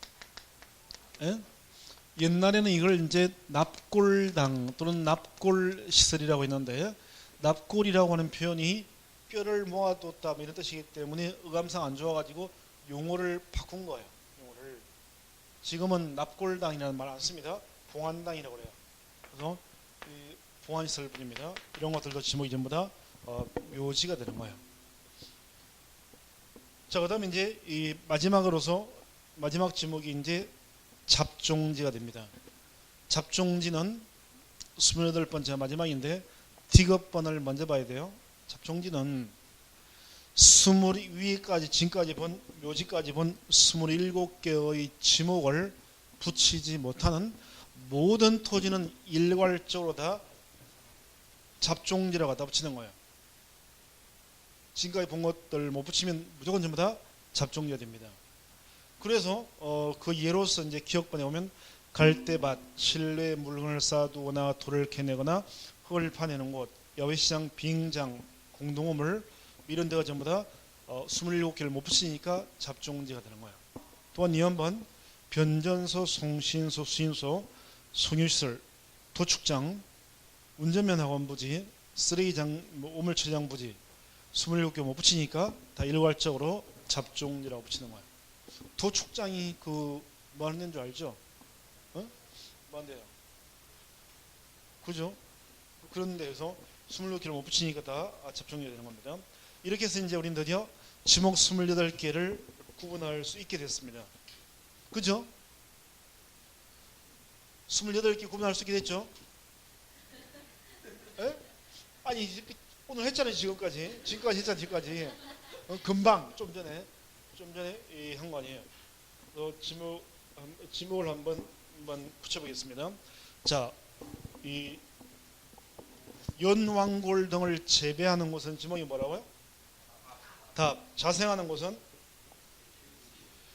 옛날에는 이걸 이제 납골당 또는 납골시설이라고 했는데, 납골이라고 하는 표현이 뼈를 모아뒀다 이런 뜻이기 때문에 어감상 안 좋아가지고 용어를 바꾼 거예요. 용어를. 지금은 납골당이라는 말 안 씁니다. 봉안당이라고 그래요. 그래서 이 봉안시설뿐입니다. 이런 것들도 지목이 전부 다 묘지가 되는 거예요. 자, 그다음에 이제 이 마지막 지목이 이제 잡종지가 됩니다. 잡종지는 28번째 마지막인데 디귿번을 먼저 봐야 돼요. 잡종지는 위까지 지금까지 본 묘지까지 본 27개의 지목을 붙이지 못하는 모든 토지는 일괄적으로 다 잡종지라고 갖다 붙이는 거예요. 지금까지 본 것들 못 붙이면 무조건 전부 다 잡종지가 됩니다. 그래서 그 예로서 이제 기억번에 오면 갈대밭, 실내 물건을 쌓아두거나 돌을 캐내거나 흙을 파내는 곳, 야외시장, 비행장, 공동우물 이런 데가 전부 다 27개를 못 붙이니까 잡종지가 되는 거예요. 또한 2번 변전소, 송신소, 수인소, 송유시설, 도축장, 운전면허원 부지, 쓰레기장, 오물처리장 부지 27개 못 붙이니까 다 일괄적으로 잡종지라고 붙이는 거예요. 도축장이 뭐 하는 데인 줄 알죠? 뭐 하는 데요? 그죠? 그런 데에서 26개를 못 붙이니까 다 잡종지가 되는 겁니다. 이렇게 해서 이제 우리는 드디어 지목 28개를 구분할 수 있게 됐습니다. 그죠? 28개 구분할 수 있게 됐죠? 에? 아니 오늘 했잖아요. 지금까지 했잖아요. 지금까지 금방 좀 전에 한 거 아니에요. 지목을 한번 붙여보겠습니다. 자, 이 연왕골 등을 재배하는 곳은 지목이 뭐라고요? 답. 자생하는 곳은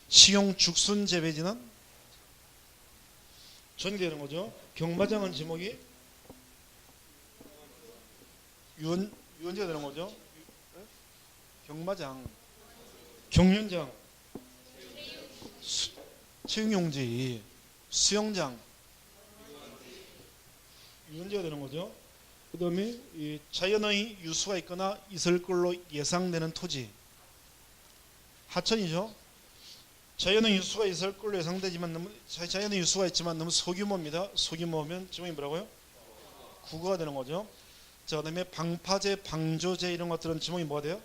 식용 죽순 재배지는 전개되는 거죠. 경마장은 지목이 유원지가 되는 거죠. 경마장, 경륜장, 체육용지, 수영장, 유원지가 되는 거죠. 그 다음에 자연의 유수가 있거나 있을 걸로 예상되는 토지, 하천이죠. 자연의 유수가 있을 걸로 예상되지만 자연의 유수가 있지만 너무 소규모입니다. 소규모면 지목이 뭐라고요? 국어가 되는 거죠. 자, 그다음에 방파제, 방조제 이런 것들은 지목이 뭐가 돼요?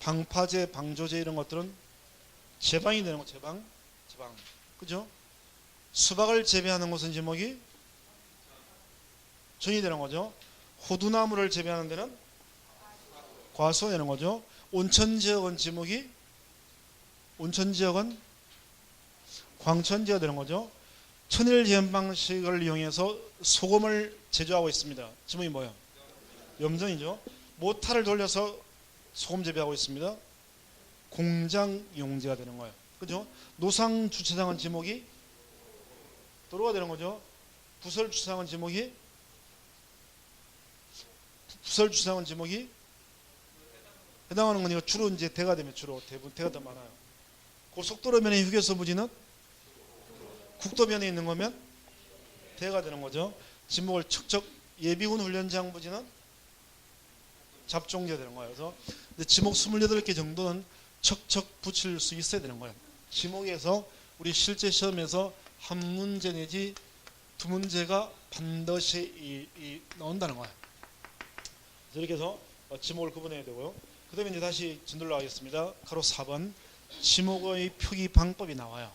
방파제, 방조제 이런 것들은 제방이 되는 거, 제방. 그죠? 수박을 재배하는 곳은 지목이 전이 되는 거죠. 호두나무를 재배하는 데는 과수가 되는 거죠. 온천지역은 지목이 온천지역은 광천지가 되는 거죠. 천일지연 방식을 이용해서 소금을 제조하고 있습니다. 지목이 뭐예요? 염전이죠. 모타를 돌려서 소금 재배하고 있습니다. 공장용지가 되는 거예요. 그죠? 노상 주차장은 지목이 도로가 되는 거죠. 부설 주차장은 지목이 해당하는 거니까 주로 이제 대가 되면 대부분 대가 더 많아요. 고속도로 면의 휴게소 부지는 국도면에 있는 거면 대가 되는 거죠. 지목을 척척 예비군 훈련장 부지는 잡종제 되는 거예요. 그래서 지목 28개 정도는 척척 붙일 수 있어야 되는 거예요. 지목에서 우리 실제 시험에서 한 문제 내지 두 문제가 반드시 나온다는 거예요. 이렇게 해서 지목을 구분해야 되고요. 그 다음에 이제 다시 진도로 가겠습니다. 가로 4번 지목의 표기 방법이 나와요.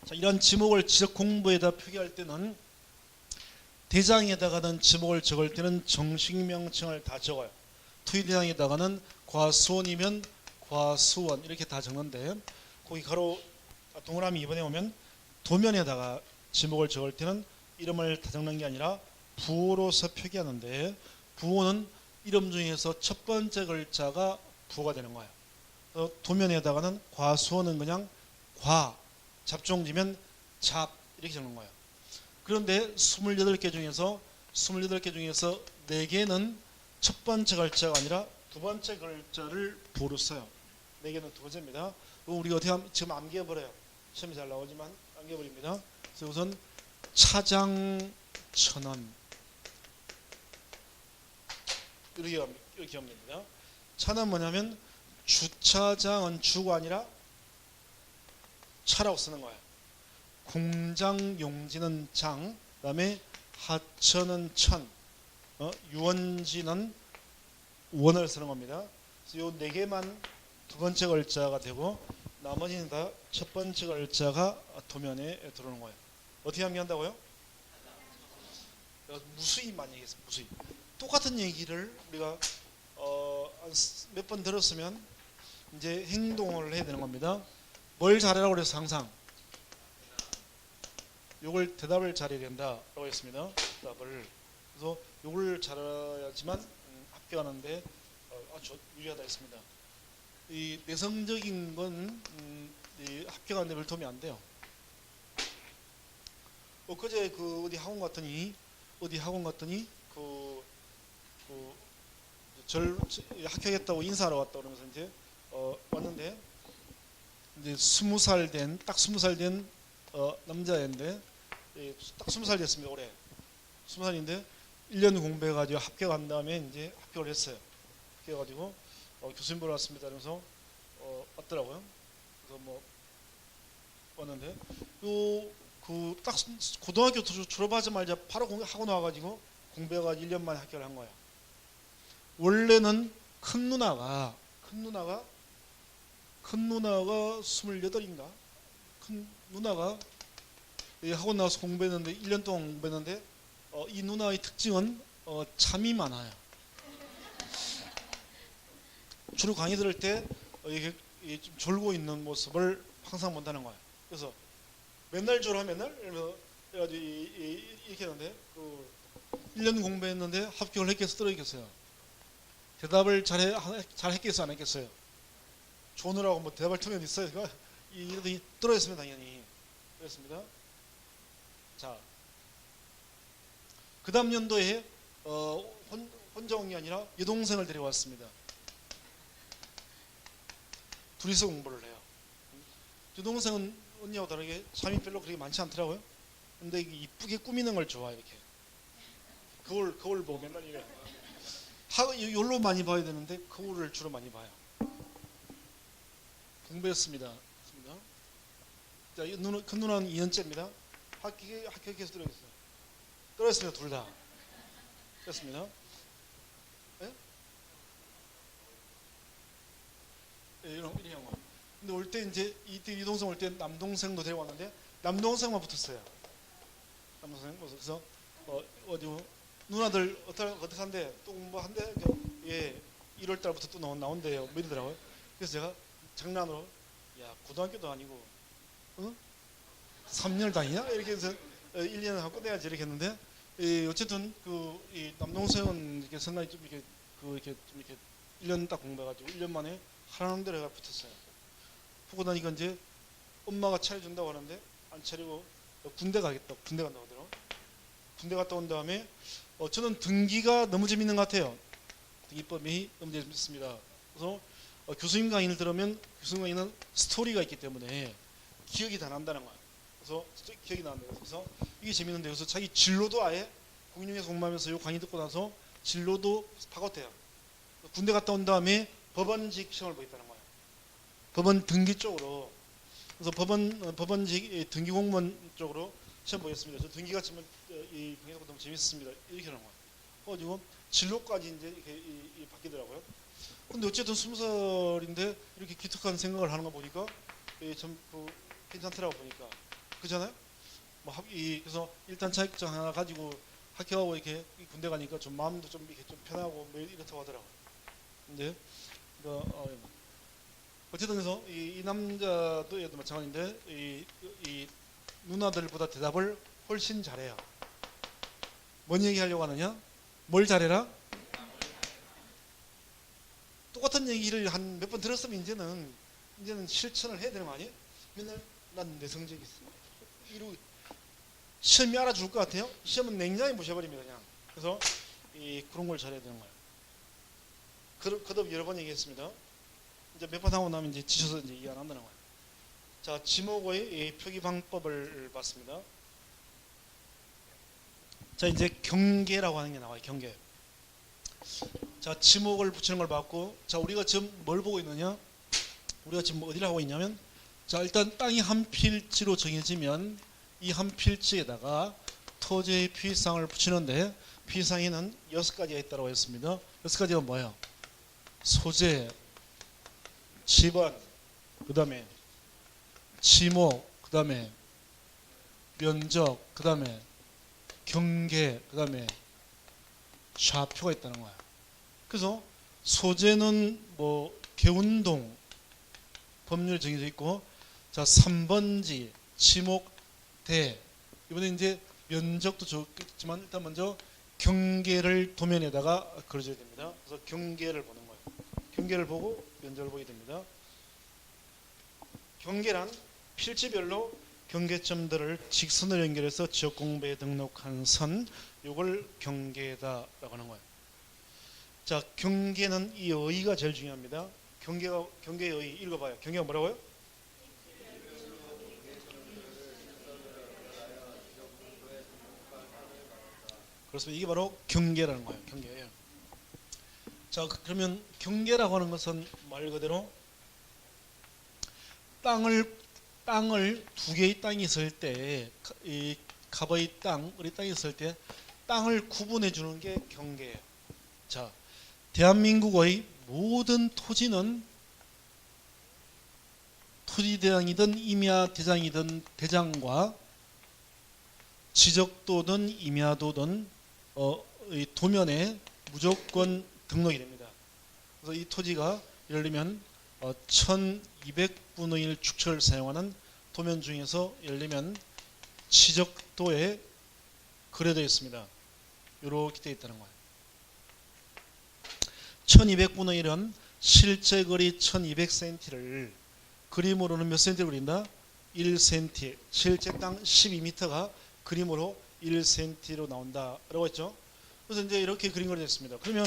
자, 이런 지목을 지적 공부에다 표기할 때는 대장에다가는 지목을 적을 때는 정식 명칭을 다 적어요. 투의대장에다가는 과수원이면 과수원 이렇게 다 적는데 거기 가로 동그라미 2번에 오면 도면에다가 지목을 적을 때는 이름을 다 적는 게 아니라 부호로서 표기하는데 부호는 이름 중에서 첫 번째 글자가 부호가 되는 거예요. 도면에다가는 과수원은 그냥 과 잡종지면 잡 이렇게 적는 거예요. 그런데 28개 중에서 4개는 첫 번째 글자가 아니라 두 번째 글자를 부호로 써요. 4개는 두 번째입니다. 우리가 어떻게 하면 지금 암기해버려요. 시험이 잘 나오지만 암기해버립니다. 그래서 우선 차장천원 이렇게 하면 됩니다. 차는 뭐냐면 주차장은 주가 아니라 차라고 쓰는 거예요. 공장용지는 장, 그 다음에 하천은 천, 유원지는 원을 쓰는 겁니다. 그래서 이 4개만 두 번째 글자가 되고 나머지는 다 첫 번째 글자가 도면에 들어오는 거예요. 어떻게 암기한다고요? 무수히 많이 얘기했어요. 무수히. 똑같은 얘기를 우리가 몇 번 들었으면 이제 행동을 해야 되는 겁니다. 뭘 잘하라고 그래서 항상 요걸 대답을 잘해야 된다라고 했습니다. 대답을. 그래서 요걸 잘해야지만 합격하는데 아주 유리하다 했습니다. 이 내성적인 건 합격하는 데 별 도움이 안 돼요. 그제 어디 학원 갔더니 합격했다고 인사하러 왔다 그러면서 이제 왔는데 이제 20살 된 남자인데 딱 20살 됐습니다. 올해 20살인데 1년 공부해가지고 합격한 다음에 이제 합격을 했어요. 합격해가지고 교수님 보러 왔습니다. 그러면서 왔더라고요. 그래서 뭐 왔는데 딱 고등학교 졸업하자마자 바로 학원 와가지고 공부해가지고 1년 만에 합격을 한 거예요. 원래는 큰 누나가 28인가? 큰 누나가 학원 나와서 공부했는데 1년 동안 공부했는데 이 누나의 특징은 잠이 많아요. 주로 강의 들을 때 이게 좀 졸고 있는 모습을 항상 본다는 거예요. 그래서 맨날 졸아 맨날 그래가지고 이렇게 했는데 1년 공부했는데 합격을 했겠어 떨어졌겠어요. 대답을 잘했겠어요 안 했겠어요? 조느라고 뭐 대답할 틈이 어디 있어요? 이러더니 떨어졌습니다. 당연히 그렇습니다. 자, 그 다음 연도에 혼자 온 게 아니라 여동생을 데려왔습니다. 둘이서 공부를 해요. 여동생은 언니하고 다르게 잠이 별로 그렇게 많지 않더라고요. 근데 이쁘게 꾸미는 걸 좋아해요. 이렇게 거울 보고 맨날 이래. 열로 많이 봐야 되는데 거울을 주로 많이 봐요. 공부했습니다. 자, 큰 누나는 2년째입니다. 합격해서 떨어졌어요. 떨어졌습니다. 둘 다. 됐습니다. 네? 이런 거. 근데 올 때 이제 이 동생 올 때 남동생도 데려왔는데 남동생만 붙었어요. 남동생. 그래서 어디 누나들 어떻게 한대? 또 공부한대? 예, 1월 달부터 또 나온대요. 뭐 이러더라고요. 그래서 제가 장난으로 야 고등학교도 아니고 3년을 다니냐? 이렇게 해서 1년 하고 끝내야지 이렇게 했는데 어쨌든 이 남동생은 이렇게 생각이 좀 이렇게 1년 딱 공부해가지고 1년 만에 하라는 대로 붙었어요. 보고 나니까 이제 엄마가 차려준다고 하는데 안 차리고 군대 가겠다고 군대 간다고 하더라고요. 군대 갔다 온 다음에 저는 등기가 너무 재밌는 것 같아요. 등기법이 너무 재밌습니다. 그래서 교수님 강의를 들으면 교수님 강의는 스토리가 있기 때문에 기억이 다 난다는 거예요. 그래서 기억이 나는데 그래서 이게 재밌는데 그래서 자기 진로도 아예 공인중개사 공부하면서 요 강의 듣고 나서 진로도 바꿨대요. 군대 갔다 온 다음에 법원직 시험을 보겠다는 거예요. 법원 등기 쪽으로. 그래서 법원직 등기 공무원 쪽으로 시험 보겠습니다. 저 등기가 지금 이 강의가 너무 재밌습니다. 이렇게 하는 거예요. 그래가지고 진로까지 이제 이렇게 바뀌더라고요. 근데 어쨌든 20살인데 이렇게 기특한 생각을 하는 거 보니까 참 괜찮더라고 보니까. 그잖아요? 그래서 일단 자격증 하나 가지고 합격하고 이렇게 군대 가니까 좀 마음도 좀 이렇게 좀 편하고 뭐 이렇다고 하더라고요. 근데 어쨌든 그래서 이 남자도 얘도 마찬가지인데 이 누나들보다 대답을 훨씬 잘해요. 뭔 얘기 하려고 하느냐? 뭘 잘해라? 똑같은 얘기를 한 몇 번 들었으면 이제는 실천을 해야 되는 거 아니에요? 맨날 난 내성적이 있어. 이러고 시험이 알아줄 것 같아요? 시험은 냉정히 무시해버립니다 그냥. 그래서 그런 걸 잘해야 되는 거예요. 거듭 여러 번 얘기했습니다. 이제 몇 번 하고 나면 이제 지쳐서 이제 이해 안 한다는 거예요. 자, 지목의 표기 방법을 봤습니다. 자, 이제 경계라고 하는 게 나와요. 경계. 자, 지목을 붙이는 걸 봤고, 자, 우리가 지금 뭘 보고 있느냐? 우리가 지금 어디를 하고 있냐면, 자, 일단 땅이 한 필지로 정해지면 이 한 필지에다가 토지의 피상을 붙이는데 피상에는 6가지가 있다고 했습니다. 6가지가 뭐예요? 소재, 지번, 그 다음에 지목, 그 다음에 면적, 그 다음에 경계, 그 다음에 좌표가 있다는 거야. 그래서 소재는 뭐 개운동 법률 정해져 있고, 자 3번지, 지목, 대. 이번에 이제 면적도 좋겠지만 일단 먼저 경계를 도면에다가 그려줘야 됩니다. 그래서 경계를 보는 거예요. 경계를 보고 면적을 보게 됩니다. 경계란 필지별로 경계점들을 직선으로 연결해서 지역공부에 등록한 선, 이걸 경계다라고 하는 거예요. 자, 경계는 이 어휘가 제일 중요합니다. 경계의 어휘 읽어봐요. 경계가 뭐라고요? 그렇습니다. 이게 바로 경계라는 거예요. 경계예요. 자, 그러면 경계라고 하는 것은 말 그대로 땅을 두 개의 땅이 있을 때, 이 갑의 땅, 우리 땅이 있을 때 땅을 구분해 주는 게 경계예요. 자, 대한민국의 모든 토지는 토지대장이든 임야대장이든 대장과 지적도든 임야도든 이 도면에 무조건 등록이 됩니다. 그래서 이 토지가 예를 들면 1200분의 1 축척을 사용하는 도면 중에서 예를 들면 지적도에 그려져 있습니다. 이렇게 되어 있다는 거예요. 1200분의 1은 실제 거리 1200cm를 그림으로는 몇 cm를 그린다? 1cm. 실제 땅 12m가 그림으로 1cm로 나온다라고 했죠. 그래서 이제 이렇게 그림 그려졌습니다. 그러면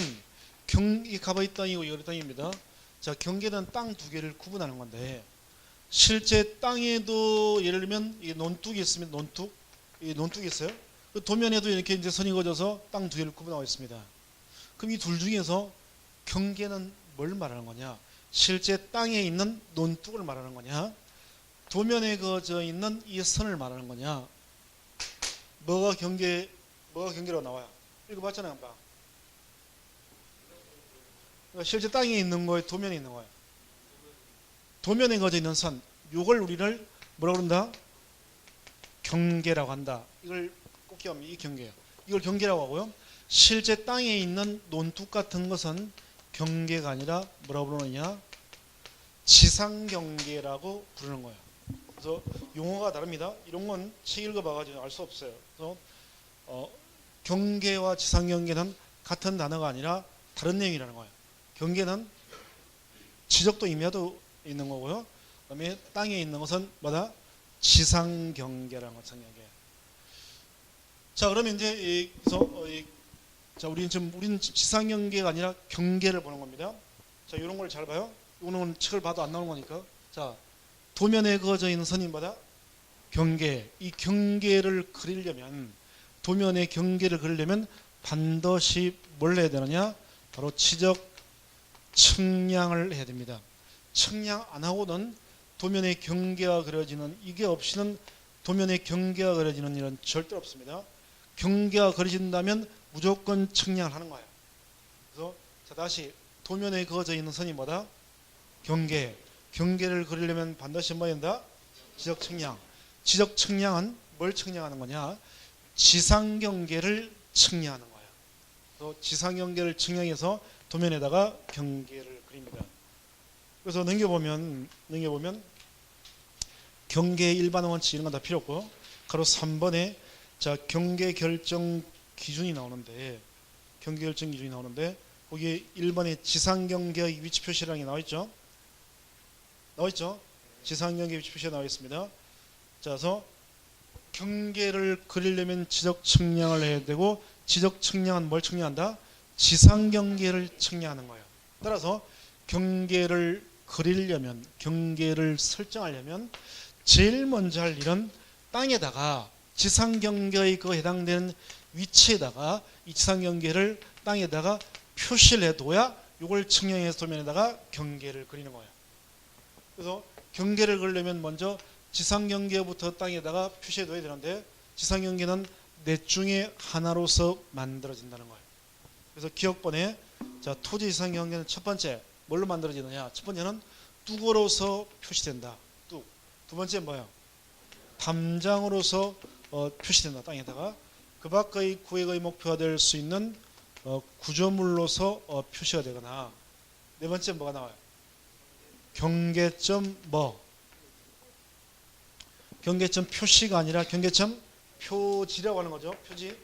이 갑의 땅이고 이 땅입니다. 자, 경계는 땅 두 개를 구분하는 건데, 실제 땅에도 예를 들면 이 논둑이 있으면 이 논둑이 있어요. 그 도면에도 이렇게 이제 선이 그어져서 땅 두 개를 구분하고 있습니다. 그럼 이 둘 중에서 경계는 뭘 말하는 거냐? 실제 땅에 있는 논둑을 말하는 거냐? 도면에 그어져 있는 이 선을 말하는 거냐? 뭐가 경계로 나와요? 읽어봤잖아요, 아까. 그러니까 실제 땅에 있는 거에 도면에 있는 거예요. 도면에 그어져 있는 선, 이걸 우리를 뭐라고 그런다? 경계라고 한다. 이걸 꼭 기억하면 이 경계예요. 이걸 경계라고 하고요. 실제 땅에 있는 논둑 같은 것은 경계가 아니라 뭐라고 부르느냐? 지상경계라고 부르는 거예요. 그래서 용어가 다릅니다. 이런 건 책 읽어봐가지고 알 수 없어요. 그래서 경계와 지상경계는 같은 단어가 아니라 다른 내용이라는 거예요. 경계는 지적도 임야도 있는 거고요. 그다음에 땅에 있는 것은 뭐다? 지상경계라는 거, 지상경계. 자, 그러면 이제 자, 우리는 지상경계가 아니라 경계를 보는 겁니다. 자, 이런 걸 잘 봐요. 이거는 책을 봐도 안 나오는 거니까. 자, 도면에 그어져 있는 선이 뭐다? 경계, 이 경계를 그리려면 도면의 경계를 그리려면 반드시 뭘 해야 되느냐? 바로 지적 측량을 해야 됩니다. 측량 안 하고는 도면의 경계가 그려지는 이게 없이는 도면의 경계가 그려지는 일은 절대 없습니다. 경계가 그려진다면 무조건 측량을 하는 거예요. 그래서 자 다시 도면에 그어져 있는 선이 뭐다? 경계. 경계를 그리려면 반드시 뭐 한다? 지적 측량. 지적 측량은 뭘 측량하는 거냐? 지상 경계를 측량하는 거예요. 그래서 지상 경계를 측량해서 도면에다가 경계를 그립니다. 그래서 넘겨보면 경계의 일반 원칙 이런 건 다 필요 없고 가로 3번에 자 경계 결정 기준이 나오는데 거기에 1번에 지상 경계의 위치 표시라는 게 나와 있죠. 지상 경계 위치 표시가 나와 있습니다. 자, 그래서 경계를 그리려면 지적 측량을 해야 되고 지적 측량은 뭘 측량한다? 지상 경계를 측량하는 거예요. 따라서 경계를 그리려면 경계를 설정하려면 제일 먼저 할 일은 땅에다가 지상 경계의 그 해당되는 위치에다가 이 지상 경계를 땅에다가 표시를 해둬야 이걸 측량해서 도면에다가 경계를 그리는 거예요. 그래서 경계를 그리려면 먼저 지상 경계부터 땅에다가 표시해둬야 되는데 지상 경계는 넷 중에 하나로서 만들어진다는 거예요. 그래서 기억번에 자 토지 지상 경계는 첫 번째 뭘로 만들어지느냐? 첫 번째는 뚝으로서 표시된다. 뚝. 두 번째 뭐예요? 담장으로서 표시된다. 땅에다가 그 밖의 구획의 목표가 될 수 있는 구조물로서 표시가 되거나 네 번째 뭐가 나와요? 경계점 뭐? 경계점 표시가 아니라 경계점 표지라고 하는 거죠. 표지.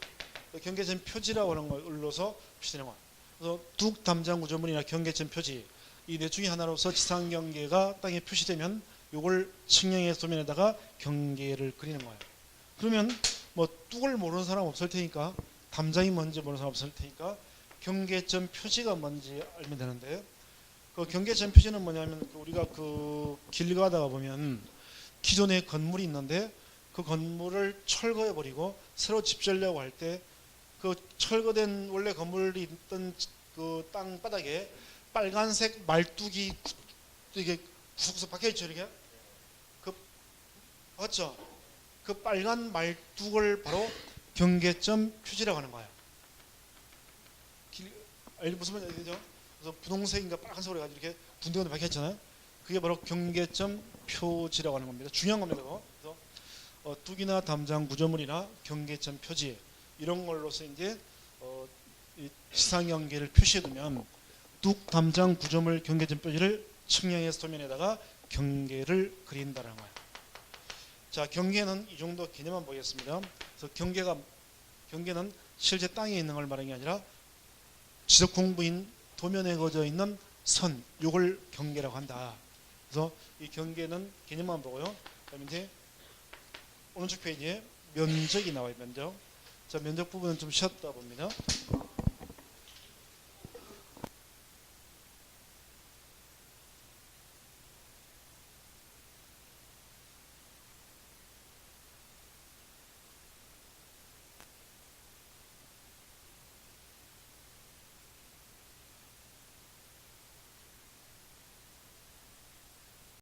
경계점 표지라고 하는 걸로서 표시되는 거예요. 그래서 뚝 담장 구조물이나 경계점 표지 이 넷 중에 하나로서 지상 경계가 땅에 표시되면 이걸 측량해서 도면에다가 경계를 그리는 거예요. 그러면 뭐 뚝을 모르는 사람 없을 테니까 담장이 뭔지 모르는 사람 없을 테니까 경계점 표지가 뭔지 알면 되는데 그 경계점 표지는 뭐냐면 우리가 그 길 가다가 보면 기존에 건물이 있는데 그 건물을 철거해 버리고 새로 집 지으려고 할 때 그 철거된 원래 건물이 있던 그 땅 바닥에 빨간색 말뚝이 이게 구석구석 박혀 있죠, 이렇게. 맞죠? 그 빨간 말뚝을 바로 경계점 표지라고 하는 거예요. 무슨 말인지 알죠? 그래서 분홍색인가 빨간색으로 해가지고 이렇게 군데군데 박혀 있잖아요. 그게 바로 경계점 표지라고 하는 겁니다. 중요한 겁니다. 그래서 뚝이나 담장 구조물이나 경계점 표지 이런 걸로서 이제 이 지상 경계를 표시해두면 뚝 담장 구조물 경계점 표지를 측량해서 도면에다가 경계를 그린다는 거예요. 자, 경계는 이 정도 개념만 보겠습니다. 그래서 경계는 실제 땅에 있는 걸 말하는 게 아니라 지적 공부인 도면에 그어져 있는 선, 요걸 경계라고 한다. 그래서 이 경계는 개념만 보고요. 그다음에 이제 오른쪽 페이지에 면적이 나와요. 면적. 자, 면적 부분은 좀 쉬었다 봅니다.